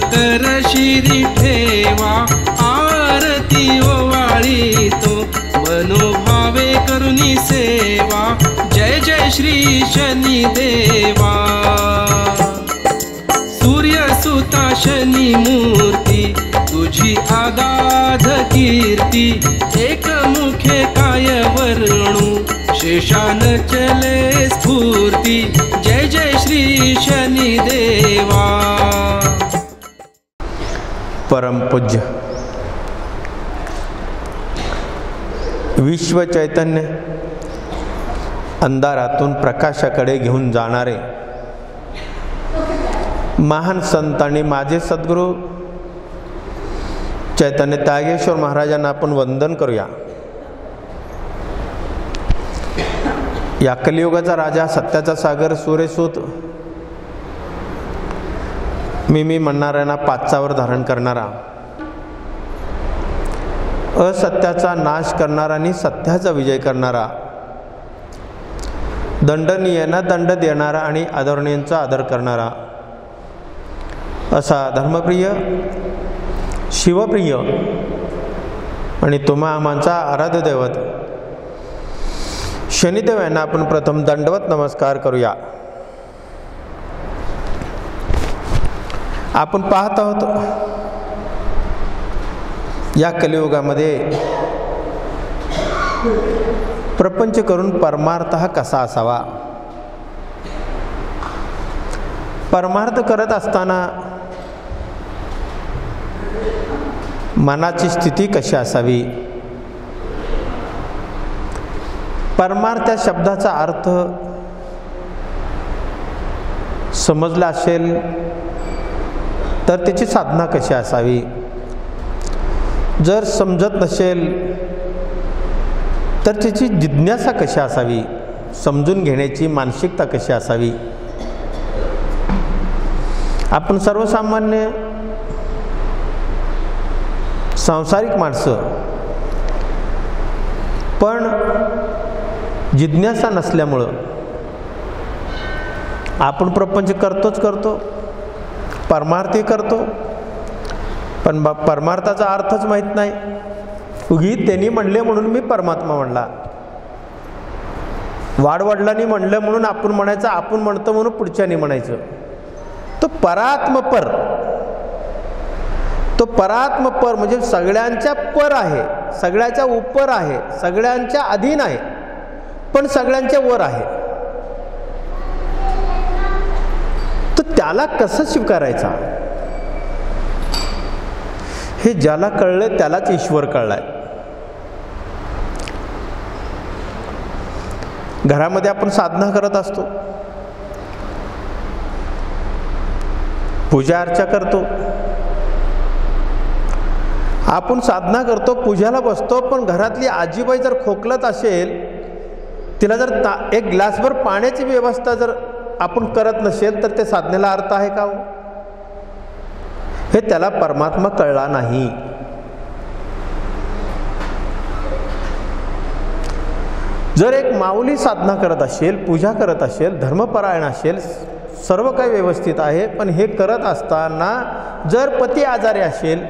कर शिरी ठेवा, आरती ओवाळी तो मनोभावे करुणी सेवा। जय जय श्री शनी देवा। सूर्यसुता शनी मूर्ती तुझी आगाध कीर्ती, एकमुखे काय वर्णू शेषान चले स्फूर्ती। जय जय श्री शनी देवा। परम पूज्य विश्व चैतन्य अंधारातून प्रकाशाकडे घेऊन जाणारे महान संत आणि माझे सद्गुरू चैतन्य त्यागेश्वर महाराजांना आपण वंदन करूया। या कलियुगाचा राजा, सत्याचा सागर, सूर्यसूत, मी म्हणणाऱ्यांना पाचावर धारण करणारा, असत्याचा नाश करणारा आणि सत्याचा विजय करणारा, दंडनीयांना दंड देणारा आणि आदरणीयांचा आदर करणारा असा धर्मप्रिय, शिवप्रिय आणि तुम्हा आम्हांचा आराध्य दैवत शनिदेव यांना आपण प्रथम दंडवत नमस्कार करूया। आपण पाहत आहोत या कलियुगामध्ये प्रपंच करून परमार्थ हा कसा असावा। परमार्थ करत असताना मनाची स्थिती कशी असावी, परमार्थ या शब्दाचा अर्थ समजला असेल तर त्याची साधना कशी असावी, जर समजत नसेल तर त्याची जिज्ञासा कशी असावी, समजून घेण्याची मानसिकता कशी असावी। आपण सर्वसामान्य सांसारिक माणसं, पण जिज्ञासा नसल्यामुळं आपण प्रपंच करतो, परमार्थही करतो, पण परमार्थाचा अर्थच माहीत नाही। उगीच त्यांनी म्हणले म्हणून मी परमात्मा म्हणला, वाडवडिलांनी म्हणलं म्हणून आपण म्हणायचं, आपण म्हणतो म्हणून पुढच्यानी म्हणायचं। तो परात्मपर, तो परात्मपर म्हणजे सगळ्यांच्या पर आहे, सगळ्याच्या उपर आहे, सगळ्यांच्या अधीन आहे, पण सगळ्यांच्या वर आहे। तर त्याला कसं स्वीकारायचा, हे ज्याला कळलं त्यालाच ईश्वर कळलाय। घरामध्ये आपण साधना करत असतो, पूजा अर्चा करतो, आपण साधना करतो, पूजाला बसतो, पण घरातली आजीबाई जर खोकलत असेल, तिला जर एक ग्लासभर पाण्याची व्यवस्था जर आपण करत नसेल तर ते साधनेला अर्थ आहे का? हे त्याला परमात्मा कळला नाही। जर एक माऊली साधना करत असेल, पूजा करत असेल, धर्मपरायण असेल, सर्व काही व्यवस्थित आहे, पण हे करत असताना जर पती आजारी असेल,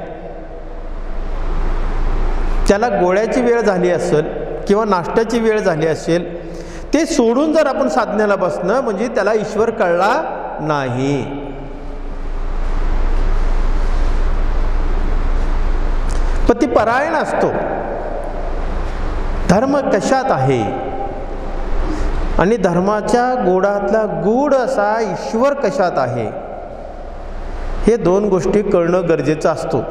त्याला गोळ्याची वेळ झाली असेल किंवा नाश्त्याची वेळ झाली असेल, ते सोडून जर आपण साधनेला बसणं म्हणजे त्याला ईश्वर कळला नाही। पती परायण असतो, धर्म कशात आहे आणि धर्माच्या गोडातला गूढ असा ईश्वर कशात आहे, हे दोन गोष्टी कळणं गरजेचं असतो।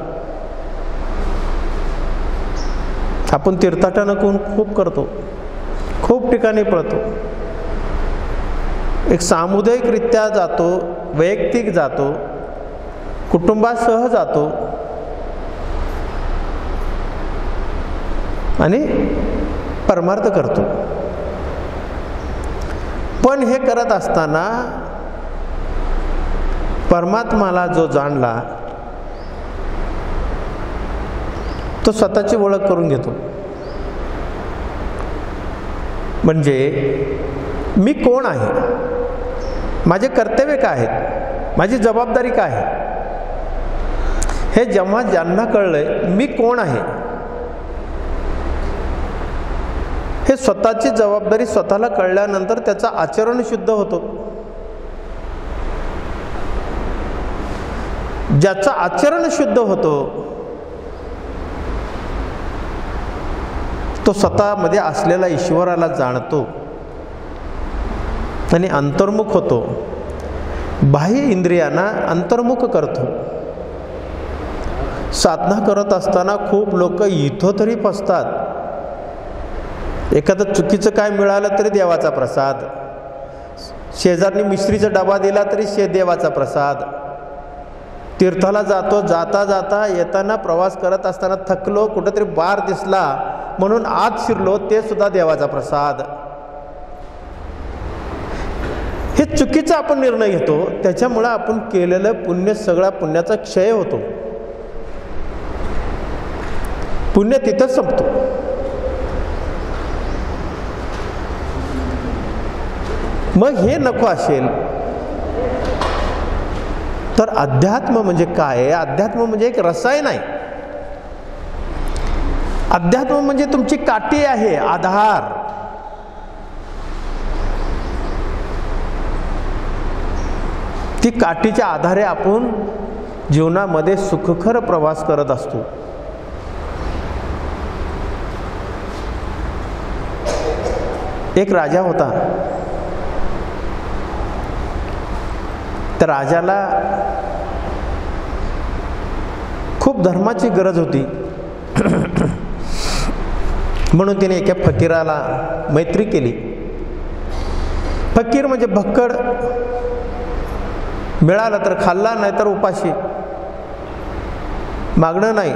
आपण तीर्थाटन खूप करतो, खूप ठिकाणी पळतो, एक सामुदायिकरित्या जातो, वैयक्तिक जातो, कुटुंबासह जातो आणि परमार्थ करतो। पण हे करत असताना परमात्माला जो जाणला तो स्वतःची ओळख करून घेतो। म्हणजे मी कोण आहे, माझे कर्तव्य काय आहेत, माझी जबाबदारी काय आहे, हे जेव्हा ज्यांना कळलंय मी कोण आहे, हे स्वतःची जबाबदारी स्वतःला कळल्यानंतर त्याचं आचरण शुद्ध होतो. ज्याचं आचरण शुद्ध होतो तो स्वतःमध्ये असलेला ईश्वराला जाणतो आणि अंतर्मुख होतो, बाह्य इंद्रियांना अंतर्मुख करतो. साधना करत असताना खूप लोक इथं तरी फसतात. एखादं चुकीचं काय मिळालं तरी देवाचा प्रसाद, शेजारनी मिश्रीचा डबा दिला तरी देवाचा प्रसाद. तीर्थाला जातो, जाता जाता येताना प्रवास करत असताना थकलो, कुठंतरी बार दिसला म्हणून आत शिरलो, ते सुद्धा देवाचा प्रसाद. हे चुकीचा आपण निर्णय घेतो, त्याच्यामुळे आपण केलेलं पुण्य, सगळा पुण्याचा क्षय होतो. पुण्य तिथंच संपतो. मग हे नको असेल तर अध्यात्म म्हणजे काय? अध्यात्म म्हणजे एक रसायन आहे. अध्यात्म म्हणजे तुमची काठी आहे, आधार. ती काठीच्या आधारे आपण जीवनामध्ये सुखकर प्रवास करत असतो. एक राजा होता. त्या राजाला खूप धर्माची गरज होती, म्हणून त्याने एका फकीराला मैत्री केली. फकीर म्हणजे भक्कड, मिळालं तर खाल्ला, नाही तर उपाशी, मागणं नाही,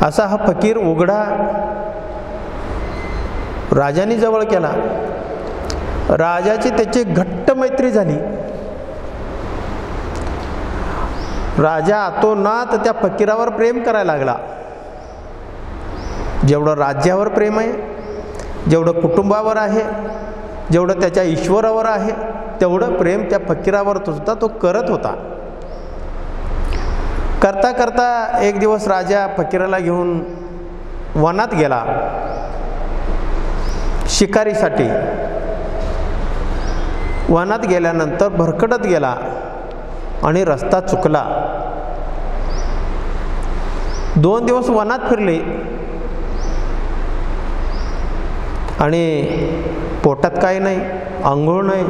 असा हा फकीर उघडा राजाने जवळ केला. राजाची त्याची घट्ट मैत्री झाली. राजा आतोनात त्या फकीरावर प्रेम करायला लागला. जेवढं राज्यावर प्रेम आहे, जेवढं कुटुंबावर आहे, जेवढं त्याच्या ईश्वरावर आहे, तेवढं प्रेम त्या फकीरावर सुद्धा तो करत होता. करता करता एक दिवस राजा फकीराला घेऊन वनात गेला शिकारीसाठी. वनात गेल्यानंतर भरकटत गेला आणि रस्ता चुकला. 2 दिवस वनात फिरले आणि पोटात काही नाही, आंघोळ नाही.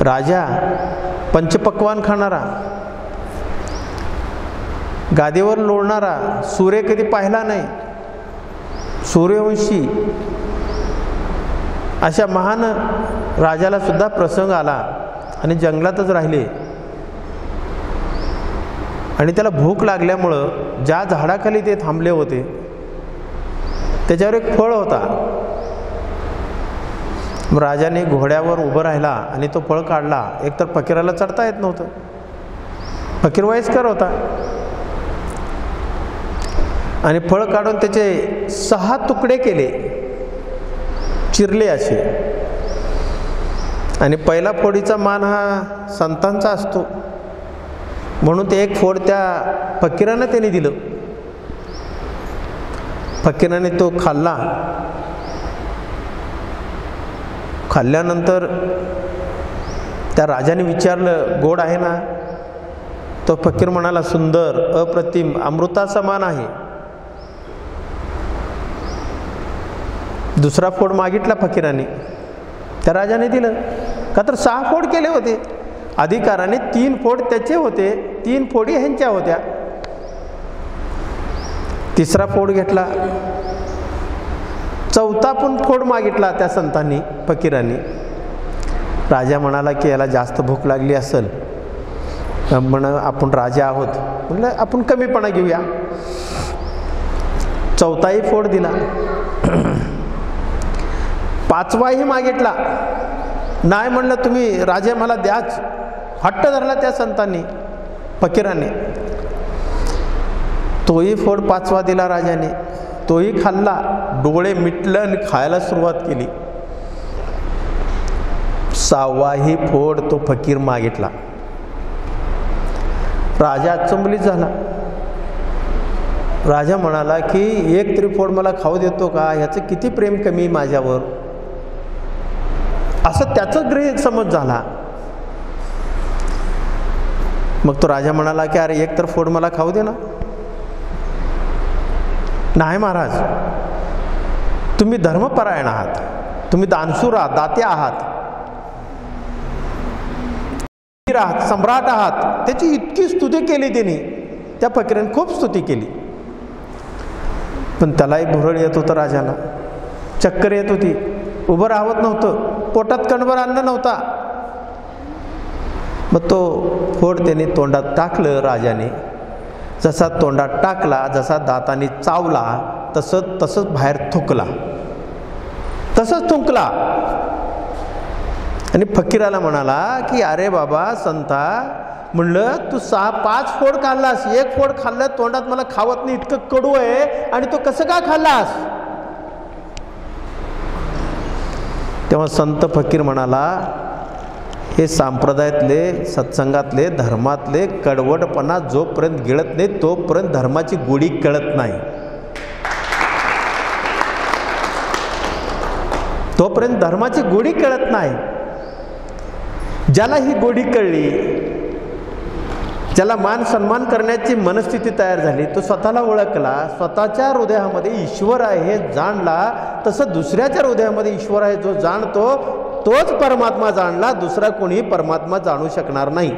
राजा पंचपक्वान खाणारा, गादीवर लोळणारा, सूर्य कधी पाहिला नाही, सूर्यवंशी, अशा महान राजाला सुद्धा प्रसंग आला आणि जंगलातच राहिले. आणि त्याला भूक लागल्यामुळं ज्या झाडाखाली ते थांबले होते त्याच्यावर एक फळ होता. राजाने घोड्यावर उभं राहिला आणि तो फळ काढला. एकतर फकीराला चढता येत नव्हतं, फकीर वयस्कर होता, आणि फळ काढून त्याचे 6 तुकडे केले, चिरले असे. आणि पहिला फोडीचा मान हा संतांचा असतो, म्हणून ते एक फोड त्या फकीरानं त्याने दिलं. फकीराने तो खाल्ला. खाल्ल्यानंतर त्या राजाने विचारलं, गोड आहे ना? तो फकीर म्हणाला, सुंदर, अप्रतिम, अमृतासमान आहे. दुसरा फोड मागितला फकीराने, त्या राजाने दिलं. का तर 6 फोड केले होते अधिकाराने, 3 फोड त्याचे होते, 3 फोडी ह्यांच्या होत्या. तिसरा फोड घेतला. चौथा पण फोड मागितला त्या संतांनी, फकीरांनी. राजा म्हणाला की याला जास्त भूक लागली असेल, आपण राजा आहोत, म्हटलं आपण कमीपणा घेऊया. चौथाही फोड दिला. 5वाही मागितला. नाही म्हणलं, तुम्ही राजे मला द्याच, हट्ट धरला त्या संतांनी, फकीरांनी. तोही फोड 5वा दिला राजाने. तोही खाल्ला, डोळे मिटलं आणि खायला सुरुवात केली. 6वाही फोड तो फकीर मागितला. राजा अचंबलीत झाला. राजा म्हणाला की एक तरी फोड मला खाऊ देतो का, ह्याचं किती प्रेम कमी माझ्यावर, असं त्याचं गैरसमज झाला. मग तो राजा म्हणाला की अरे एक तर फोड मला खाऊ दे ना. नाही महाराज, तुम्ही धर्मपरायण आहात, तुम्ही दानशूर आहात, दाते आहात, सम्राट आहात. त्याची इतकी स्तुती केली त्यांनी, त्या फकीराने खूप स्तुती केली. पण त्यालाही भुरळ येत होतं, राजाला चक्कर येत होती, उभं राहत नव्हतं, पोटात कणभर अन्न नव्हता. मग तो फोड त्याने तोंडात टाकलं. राजाने जसा तोंडात टाकला, जसा दाताने चावला, तसंच बाहेर थुंकला, तसंच थुंकला. आणि फकीराला म्हणाला की अरे बाबा संता, म्हणलं तू 6-5 फोड खाल्लास, एक फोड खाल्लं तोंडात मला खावत नाही, इतकं कडू आहे, आणि तो कसं का खाल्लास. तेव्हा संत फकीर म्हणाला, हे संप्रदायातले, सत्संगातले, धर्मातले कडवटपणा जोपर्यंत गिळत नाही तोपर्यंत धर्माची गोडी कळत नाही. तोपर्यंत धर्माची गोडी कळत नाही. ज्याला ही गोडी कळली, ज्याला मान सन्मान करण्याची मनस्थिती तयार झाली, तो स्वतःला ओळखला, स्वतःच्या हृदयामध्ये ईश्वर आहे हे जाणला, तसं दुसऱ्याच्या हृदयामध्ये ईश्वर आहे जो जाणतो तोच परमात्मा जाणला. दुसरा कोणी परमात्मा जाणू शकणार नाही,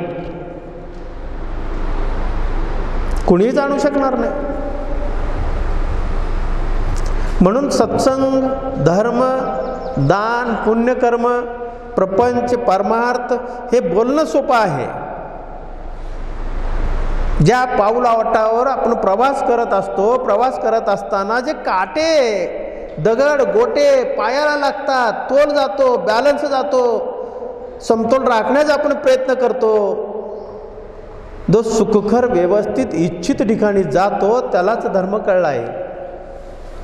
कोणीही जाणू शकणार नाही. म्हणून सत्संग, धर्म, दान, पुण्यकर्म, प्रपंच, परमार्थ हे बोलणं सोपं आहे. ज्या पाऊलावाटावर आपण प्रवास करत असतो, प्रवास करत असताना जे काटे, दगड, गोटे पायाला लागतात, तोल जातो, बॅलन्स जातो, समतोल राखण्याचा आपण प्रयत्न करतो, जो सुखकर व्यवस्थित इच्छित ठिकाणी जातो त्यालाच धर्म कळला आहे.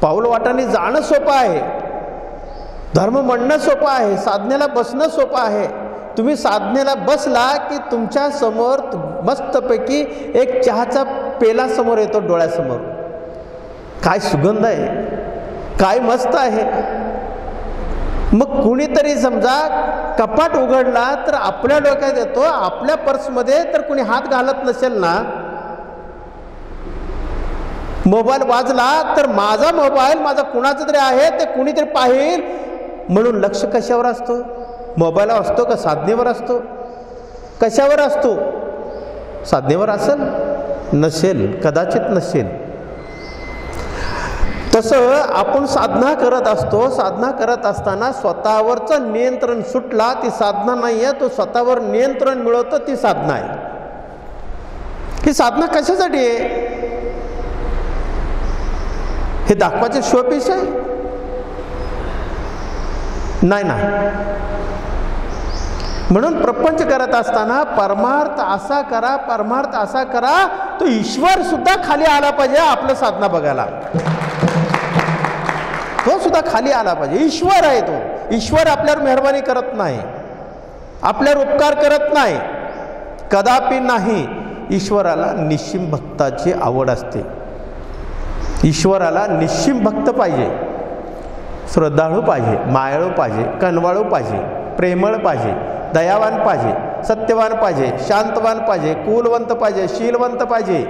पाऊलवाटाने जाणं सोपं आहे, धर्म म्हणणं सोपं आहे, साधनेला बसणं सोपं आहे. तुम्ही साधनेला बसला की तुमच्या समोर मस्तपैकी एक चहाचा पेला समोर येतो डोळ्यासमोर. काय सुगंध आहे, काय मस्त आहे. मग कुणीतरी समजा कपाट उघडला तर आपल्या डोक्यात येतो, आपल्या पर्समध्ये तर कुणी हात घालत नसेल ना, मोबाईल वाजला तर माझा मोबाईल माझा कुणाचा तरी आहे, ते कुणीतरी पाहिल म्हणून लक्ष कशावर असतो, मोबाईलवर असतो का साधनेवर असतो, कशावर असतो. साधनेवर असेल, नसेल, कदाचित नसेल. तसं आपण साधना करत असतो, साधना करत असताना स्वतःवरचं नियंत्रण सुटला ती साधना नाही आहे, तो स्वतःवर नियंत्रण मिळवतं ती साधना आहे. ही साधना कशासाठी आहे, हे दाखवायचे शोपीस आहे नाही ना. म्हणून प्रपंच करत असताना परमार्थ असा करा, परमार्थ असा करा, तो ईश्वर सुद्धा खाली आला पाहिजे आपलं साधना बघायला, तो सुद्धा खाली आला पाहिजे. ईश्वर आहे तो. ईश्वर आपल्यावर मेहरबानी करत नाही, आपल्यावर उपकार करत नाही, कदापि नाही. ईश्वराला निश्चिम भक्ताची आवड असते. ईश्वराला निश्चिम भक्त पाहिजे, श्रद्धाळू पाहिजे, मायाळू पाहिजे, कनवाळू पाहिजे, प्रेमळ पाहिजे, दयावान पाहिजे, सत्यवान पाहिजे, शांतवान पाहिजे, कुलवंत पाहिजे, शीलवंत पाहिजे.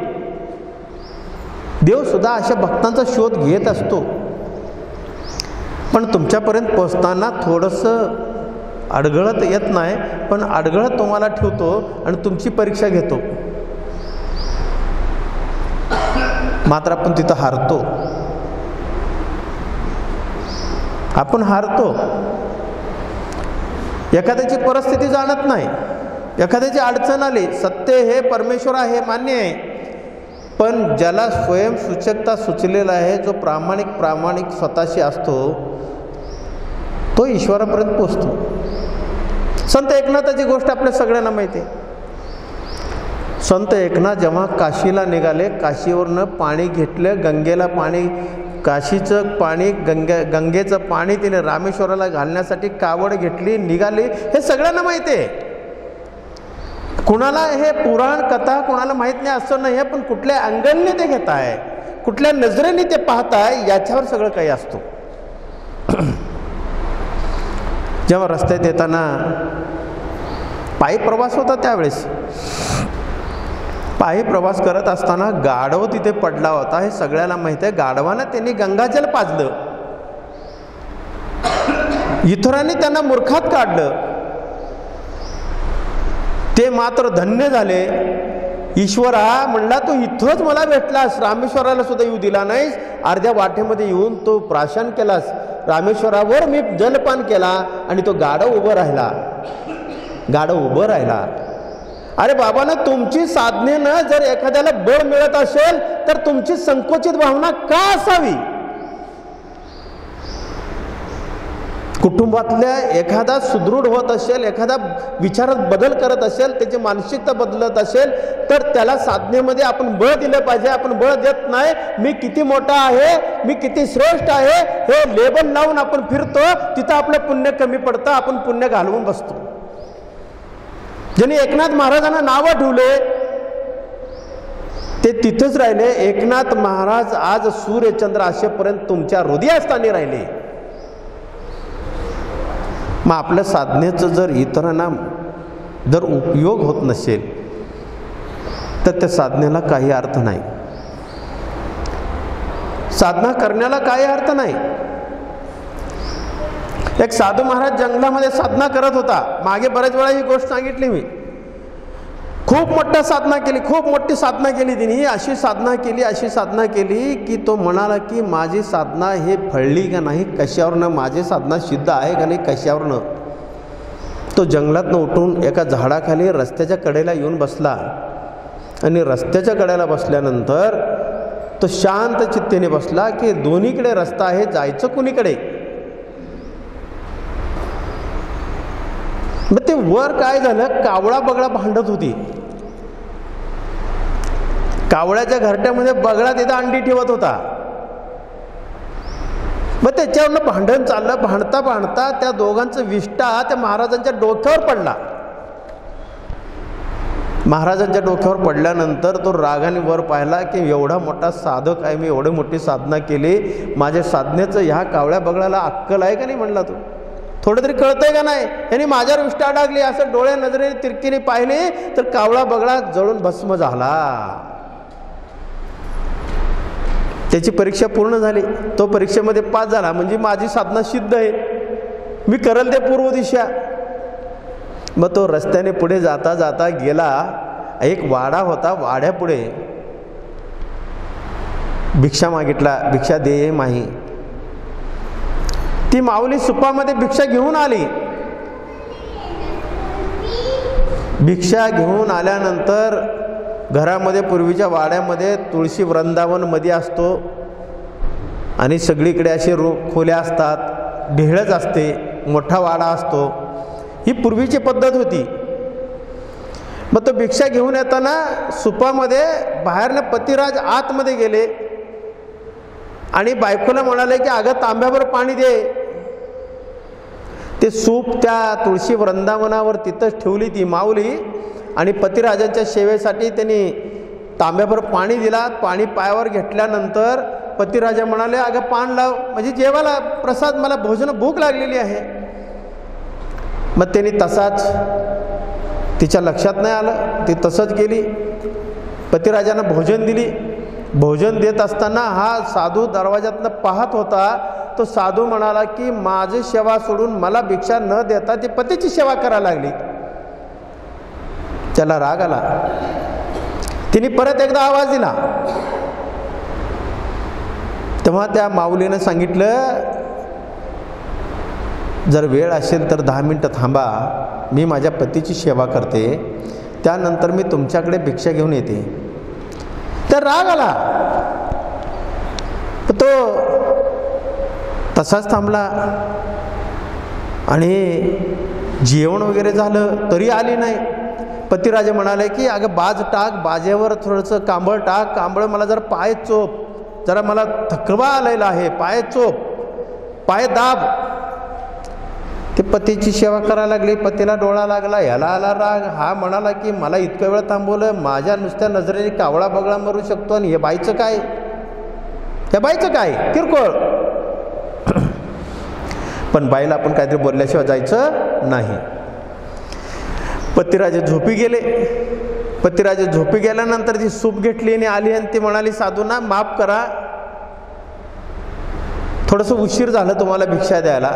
देव सुद्धा अशा भक्तांचा शोध घेत असतो. पण तुमच्यापर्यंत पोचताना थोडंसं अडगळत येत नाही, पण अडगळत तुम्हाला ठेवतो आणि तुमची परीक्षा घेतो. मात्र आपण तिथं हारतो, आपण हारतो. एखाद्याची परिस्थिती जाणत नाही, एखाद्याची अडचण आली, सत्य हे परमेश्वर आहे मान्य आहे, पण ज्याला स्वयंसूचकता सुचलेला आहे, जो प्रामाणिक स्वतःशी असतो, तो ईश्वरापर्यंत पोचतो. संत एकनाथाची गोष्ट आपल्या सगळ्यांना माहिती आहे. संत एकनाथ जेव्हा काशीला निघाले, काशीवरनं पाणी घेतलं, गंगेला पाणी, काशीचं पाणी, गंगेचं पाणी तिने रामेश्वराला घालण्यासाठी कावड घेतली, निघाली, हे सगळ्यांना माहिती आहे. कुणाला हे पुराण कथा कुणाला माहीत नाही असं नाही, पण कुठल्या अँगलने ते घेत आहे, कुठल्या नजरेने ते पाहताय याच्यावर सगळं काही असतो. जेव्हा रस्त्यात येताना पायी प्रवास होता, त्यावेळेस पायी प्रवास करत असताना गाढव तिथे पडला होता. हे सगळ्याला माहिती आहे. गाढवानं त्यांनी गंगाजल पाजलं, इतरांनी त्यांना मूर्खात काढलं. ते मात्र धन्य झाले. ईश्वरा म्हणला, तू इथंच मला भेटलास, रामेश्वराला सुद्धा येऊ दिला नाहीस. अर्ध्या वाटेमध्ये येऊन तो प्राशन केलास. रामेश्वरावर मी जलपान केला आणि तो गाढव उभं राहिला. गाढव उभं राहिला. अरे बाबांनो, तुमची साधनेनं जर एखाद्याला बळ मिळत असेल तर तुमची संकोचित भावना का असावी? कुटुंबातल्या एखादा सुदृढ होत असेल, एखादा विचारात बदल करत असेल, त्याची मानसिकता बदलत असेल तर त्याला साधनेमध्ये आपण बळ दिलं पाहिजे. आपण बळ देत नाही. मी किती मोठा आहे, मी किती श्रेष्ठ आहे हे लेबल लावून आपण फिरतो, तिथं आपलं पुण्य कमी पडतं. आपण पुण्य घालवून बसतो. ज्यांनी एकनाथ महाराजांना नावं ठेवले ते तिथंच राहिले. एकनाथ महाराज आज सूर्यचंद्र असेपर्यंत तुमच्या हृदयस्थानी राहिले. मग आपल्या साधनेचं जर इतरांना जर उपयोग होत नसेल तर त्या साधनेला काही अर्थ नाही. साधना करण्याला काही अर्थ नाही. एक साधू महाराज जंगलामध्ये साधना करत होता. मागे बऱ्याच वेळा ही गोष्ट सांगितली मी. खूप मोठ्या साधना केली, खूप मोठी साधना केली तिने. अशी साधना केली की तो म्हणाला की माझी साधना हे फळली का नाही, कशावरनं माझी साधना सिद्ध आहे का नाही, कशावरनं. तो जंगलातनं उठून एका झाडाखाली रस्त्याच्या कडेला येऊन बसला आणि रस्त्याच्या कडेला बसल्यानंतर तो शांत चित्तेने बसला की दोन्हीकडे रस्ता आहे, जायचं कुणीकडे. मग ते वर काय झालं, कावळा बगळा भांडत होती. कावळ्याच्या घरट्यामध्ये बगळा तिथं अंडी ठेवत होता. मग त्याच्यावरनं भांडण चाललं. भांडता भांडता त्या दोघांचं विष्ठा त्या महाराजांच्या डोक्यावर पडला. महाराजांच्या डोक्यावर पडल्यानंतर तो रागाने वर पाहिला की एवढा मोठा साधक आहे मी, एवढी मोठी साधना केली, माझ्या साधनेचं ह्या कावळ्या बगळाला अक्कल आहे का नाही म्हणला. तो थोडं तरी कळतंय का नाही. यांनी माझ्यावर विष्ठा अडकली. असं डोळे नजरेने तिरकीने पाहिली तर कावळा बगळा जळून भस्म झाला. त्याची परीक्षा पूर्ण झाली. तो परीक्षेमध्ये पास झाला म्हणजे माझी साधना सिद्ध आहे, मी करल ते पूर्व दिशा. मग तो रस्त्याने पुढे जाता जाता गेला. एक वाडा होता. वाड्यापुढे भिक्षा मागितला. भिक्षा दे माही. ती माऊली सुपामध्ये भिक्षा घेऊन आली. भिक्षा घेऊन आल्यानंतर घरामध्ये पूर्वीच्या वाड्यामध्ये तुळशी वृंदावन मध्ये असतो आणि सगळीकडे असे खोल्या असतात, ढेळच असते, मोठा वाडा असतो. ही पूर्वीची पद्धत होती. मग तो भिक्षा घेऊन येताना सुपामध्ये बाहेरनं पतिराज आतमध्ये गेले आणि बायकोला म्हणाले की अगं तांब्यावर पाणी दे. ते सूप त्या तुळशी वृंदावनावर तिथंच ठेवली ती माऊली आणि पतिराजांच्या सेवेसाठी त्यांनी तांब्याभर पाणी दिला. पाणी पायावर घेतल्यानंतर पतिराजा म्हणाले अगं पान लाव, म्हणजे जेवायला प्रसाद, मला भोजन भूक लागलेली आहे. मग त्यांनी तसाच, तिच्या लक्षात नाही आलं, ती तसंच केली. पतिराजांना भोजन दिली. भोजन देत असताना हा साधू दरवाजातनं पाहत होता. तो साधू म्हणाला की माझी सेवा सोडून मला भिक्षा न देता ती पतीची सेवा करायला लागली. त्याला राग आला. तिने परत एकदा आवाज दिला. तेव्हा त्या माऊलीनं सांगितलं जर वेळ असेल तर 10 मिनिटं थांबा, मी माझ्या पतीची सेवा करते, त्यानंतर मी तुमच्याकडे भिक्षा घेऊन येते. तर राग आला. तो तसाच थांबला आणि जेवण वगैरे झालं तरी आली नाही. पतिराजे म्हणाले की अगं बाज टाक, बाजेवर थोडंसं कांबळ टाक, कांबळ मला जरा पाय चोप, जरा मला थकवा आलेला आहे, पाय चोप, पाय दाब. ते पतीची सेवा करायला लागली, पतीला डोळा लागला, ह्याला आला राग. हा म्हणाला की मला इतकं वेळ थांबवलं, माझ्या नुसत्या नजरेने कावळा बगळा मरू शकतो, आणि हे बाईचं काय, या बाईचं काय, किरकोळ. पण बाईला आपण काहीतरी बोलल्याशिवाय जायचं नाही. पतिराजे झोपी गेले. पतिराजे झोपी गेल्यानंतर ती सूप घेतली आणि आली, आणि ती म्हणाली साधूंना, माफ करा, थोडंसं उशीर झालं तुम्हाला भिक्षा द्यायला.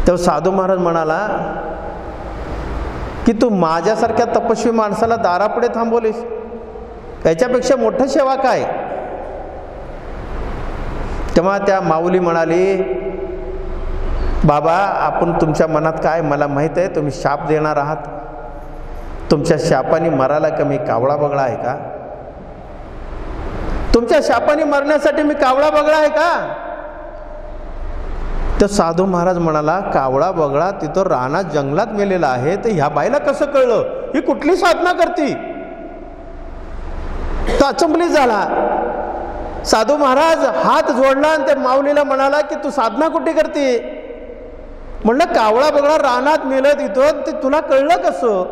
तेव्हा साधू महाराज म्हणाला की तू माझ्यासारख्या तपस्वी माणसाला दारापुढे थांबवलीस, याच्यापेक्षा मोठं सेवा काय. तेव्हा त्या माऊली म्हणाली, बाबा आपण तुमच्या मनात काय मला माहीत आहे, तुम्ही शाप देणार आहात, तुमच्या शापाने मरायला कमी कावळा बगळा आहे का. तुमच्या शापाने मरण्यासाठी मी कावळा बगळा आहे का. तर साधू महाराज म्हणाला, कावळा बगळा तिथं रानात जंगलात मेलेला आहे, तर ह्या बाईला कसं कळलं, ही कुठली साधना करती. तो अचंबलीत झाला. साधू महाराज हात जोडला आणि त्या माऊलीला म्हणाला की तू साधना कुठे करते. म्हणलं कावळा बगळा रानात मेलं तिथं, ते तुला कळलं कसं.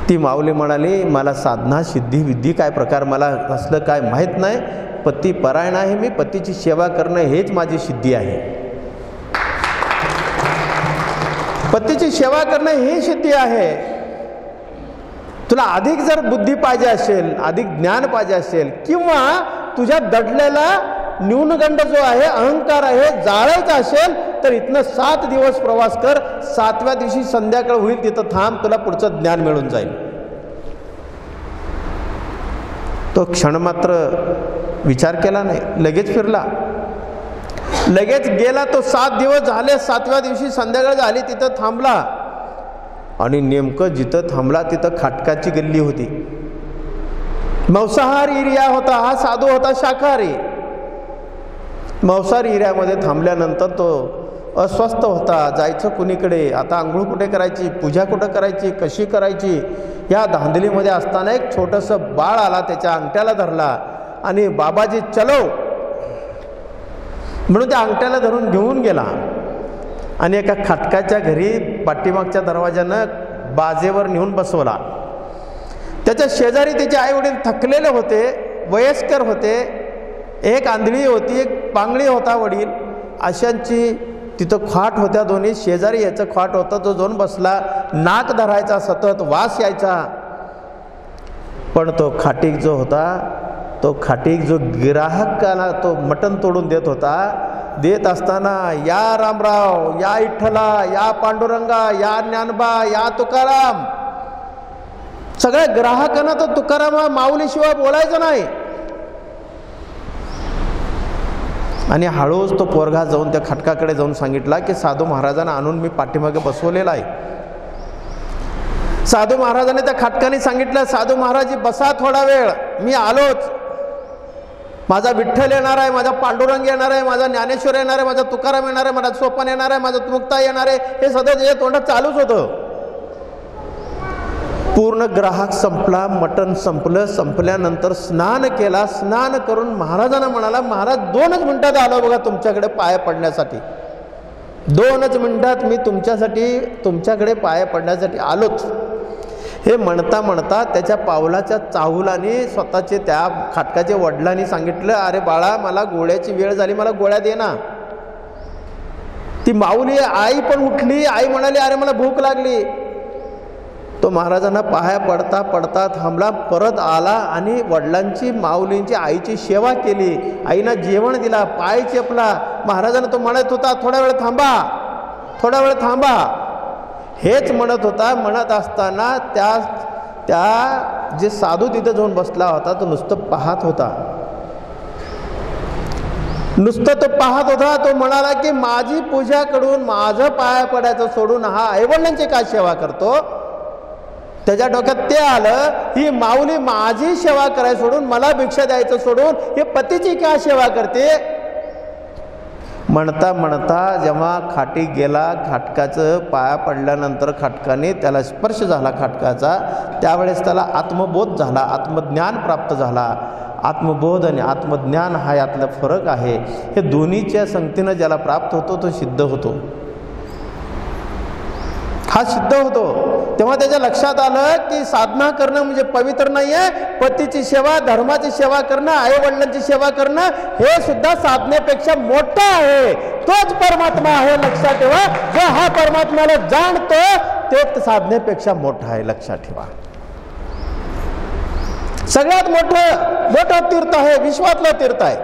ती माऊली म्हणाली, मला साधना सिद्धी विद्धी काय प्रकार मला असलं काय माहीत नाही, पती परायण आहे मी, पतीची सेवा करणं हेच माझी सिद्धी आहे. पतीची सेवा करणं ही सिद्धी आहे. तुला अधिक जर बुद्धी पाहिजे असेल, अधिक ज्ञान पाहिजे असेल, किंवा तुझ्या दडलेला न्यूनगंड जो आहे, अहंकार आहे, जाळायचा असेल, तर इथनं 7 दिवस प्रवास कर. 7व्या दिवशी संध्याकाळ होईल, तिथं थांब, तुला पुढचं ज्ञान मिळून जाईल. तो क्षण मात्र विचार केला नाही, लगेच फिरला, लगेच गेला. तो 7 दिवस झाले, 7व्या दिवशी संध्याकाळ झाली, तिथं थांबला. आणि नेमकं जिथं थांबला तिथं खाटकाची गल्ली होती. मांसाहारी एरिया होता, हा साधू होता शाकाहारी. मांसाहारी एरियामध्ये थांबल्यानंतर तो अस्वस्थ होता, जायचं कुणीकडे, आता आंघोळ कुठे करायची, पूजा कुठं करायची, कशी करायची, या धांदलीमध्ये असताना एक छोटंसं बाळ आला, त्याच्या अंगठ्याला धरला आणि बाबाजी चलो म्हणून त्या अंगठ्याला धरून घेऊन गेला. आणि एका खाटकाच्या घरी पाठीमागच्या दरवाजानं बाजेवर नेऊन बसवला. त्याच्या शेजारी त्याचे आईवडील थकलेले होते, वयस्कर होते, एक आंधळी होती, एक पांगळी होता वडील, अशांची तिथं खाट होत्या दोन्ही. शेजारी याचं खाट होतं, तो जाऊन बसला, नाक धरायचा, सतत वास यायचा. पण तो खाटीक जो होता, तो खाटीक जो गिराहकाला तो मटण तोडून देत होता, देत असताना या रामराव, या विठ्ठला, या पांडुरंगा, या ज्ञानबा, या तुकाराम, सगळ्या ग्राहकांना तो तुकाराम माऊलीशिवाय बोलायचं नाही. आणि हळूच तो पोरगा जाऊन त्या खटकाकडे जाऊन सांगितला की साधू महाराजांना आणून मी पाठीमागे बसवलेला आहे. साधू महाराजांनी त्या खटकाने सांगितलं, साधू महाराज बसा थोडा वेळ, मी आलोच. माझा विठ्ठल येणार आहे, माझा पांडुरंग येणार आहे, माझा ज्ञानेश्वर येणार आहे, माझा तुकाराम येणार आहे, माझा सोपान येणार आहे, माझा मुक्ता येणार आहे, हे सतत त्याच्या तोंडात चालूच होतं. पूर्ण ग्राहक संपला, मटण संपलं. संपल्यानंतर स्नान केला. स्नान करून महाराजांना म्हणाला, महाराज 2च मिनिटात आलो बघा तुमच्याकडे पाया पडण्यासाठी, 2च मिनिटात मी तुमच्याकडे पाया पडण्यासाठी आलोच. हे म्हणता म्हणता त्याच्या पावलाच्या चाहुलाने स्वतःचे त्या खाटकाच्या वडिलांनी सांगितलं, अरे बाळा मला गोळ्याची वेळ झाली, मला गोळ्या दे ना. ती माऊली आई पण उठली. आई म्हणाली, अरे मला भूक लागली. तो महाराजांना पाया पडता पडता थांबला, परत आला आणि वडिलांची, माऊलींची, आईची सेवा केली. आईनं जेवण दिला, पाय चेपला. महाराजांना तो म्हणत होता, थोडा वेळ थांबा, थोडा वेळ थांबा. हेच म्हणत होता. म्हणत असताना त्या जे साधू तिथे जाऊन बसला होता, तो नुसतं पाहत होता. नुसतं तो पाहत होता. तो म्हणाला की माझी पूजा करून माझं पाया पडायचं सोडून हा आईवडिलांची काय सेवा करतो. त्याच्या डोक्यात ते आलं, ही माऊली माझी सेवा करायला सोडून, मला भिक्षा द्यायचं सोडून, हे पतीची काय सेवा करते. म्हणता म्हणता जेव्हा खाटी गेला, खाटकाचं पाया पडल्यानंतर खाटकाने त्याला स्पर्श झाला खाटकाचा, त्यावेळेस त्याला आत्मबोध झाला, आत्मज्ञान प्राप्त झाला. आत्मबोध आणि आत्मज्ञान हा यातला फरक आहे. हे दोन्हीच्या संगतीनं ज्याला प्राप्त होतो तो सिद्ध होतो, हा सिद्ध होतो. तेव्हा त्याच्या लक्षात आलं की साधना करणं म्हणजे पवित्र नाही आहे. पतीची सेवा, धर्माची सेवा करणं, आई वडिलांची सेवा करणं हे सुद्धा साधनेपेक्षा मोठं आहे. तोच परमात्मा आहे, लक्षात ठेवा. जो हा परमात्म्याला जाणतो ते साधनेपेक्षा मोठा आहे, लक्षात ठेवा. सगळ्यात मोठं तीर्थ आहे, विश्वातलं तीर्थ आहे.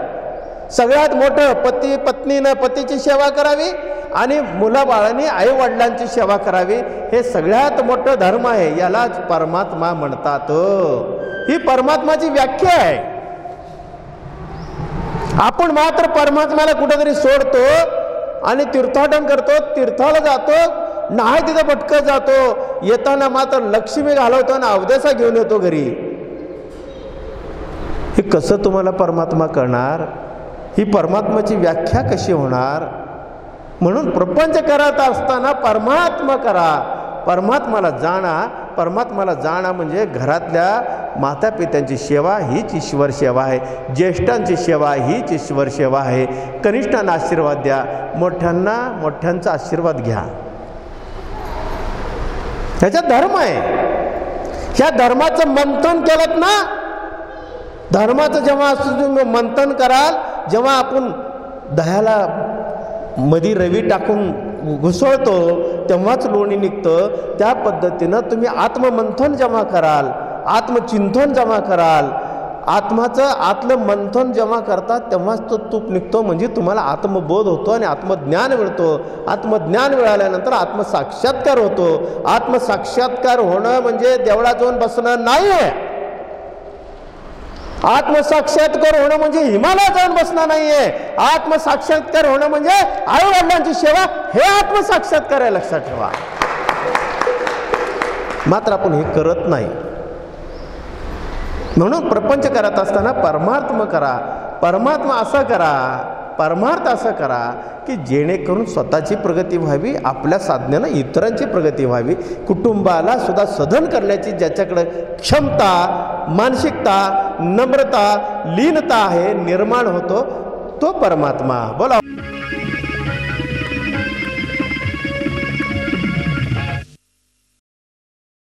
सगळ्यात मोठं पती पत्नीनं पतीची सेवा करावी आणि मुलाबाळांनी आई वडिलांची सेवा करावी, हे सगळ्यात मोठं धर्म आहे. यालाच परमात्मा म्हणतात. ही परमात्माची व्याख्या आहे. आपण मात्र परमात्म्याला कुठेतरी सोडतो आणि तीर्थाटन करतो, तीर्थाला जातो, नाही तिथं भटकत जातो, येताना मात्र लक्ष्मी घालवतो आणि अवदेसा घेऊन येतो घरी. हे कसं तुम्हाला परमात्मा कळणार? ही परमात्म्याची व्याख्या कशी होणार? म्हणून प्रपंच करत असताना परमात्मा करा, परमात्माला जाणा. परमात्माला जाणा म्हणजे घरातल्या माता पित्यांची सेवा हीच ईश्वर सेवा आहे, ज्येष्ठांची सेवा हीच ईश्वर सेवा आहे. कनिष्ठांना आशीर्वाद द्या, मोठ्यांचा आशीर्वाद घ्या. ह्याचा धर्म आहे. ह्या धर्माचं मंथन केलं ना, धर्माचं जेव्हा तुम्ही मंथन कराल, जेव्हा आपण दह्याला मधी रवी टाकून घुसळतो तेव्हाच लोणी निघतं, त्या पद्धतीनं तुम्ही आत्ममंथन जेव्हा कराल, आत्मचिंतन जेव्हा कराल, आत्माचं आतलं मंथन जेव्हा करतात तेव्हाच तो तूप निघतो. म्हणजे तुम्हाला आत्मबोध होतो आणि आत्मज्ञान मिळतो. आत्मज्ञान मिळाल्यानंतर आत्मसाक्षात्कार होतो. आत्मसाक्षात्कार होणं म्हणजे देवळात जाऊन बसणं नाही आहे. आत्मसाक्षात्कार होणं म्हणजे हिमालयात जाऊन बसणं नाहीये. आत्मसाक्षात्कार होणं म्हणजे आई वडिलांची सेवा, हे आत्मसाक्षात्कार आहे, लक्षात ठेवा. मात्र आपण हे करत नाही. म्हणून प्रपंच करत असताना परमात्मा करा, परमात्मा असं करा, परमार्थ असं करा की जेणेकरून स्वतःची प्रगती व्हावी, आपल्या साधनेनं इतरांची प्रगती व्हावी, कुटुंबाला सुद्धा सधन करण्याची ज्याच्याकडे क्षमता, मानसिकता, नम्रता, लीनता आहे, निर्माण होतो तो परमात्मा. बोला.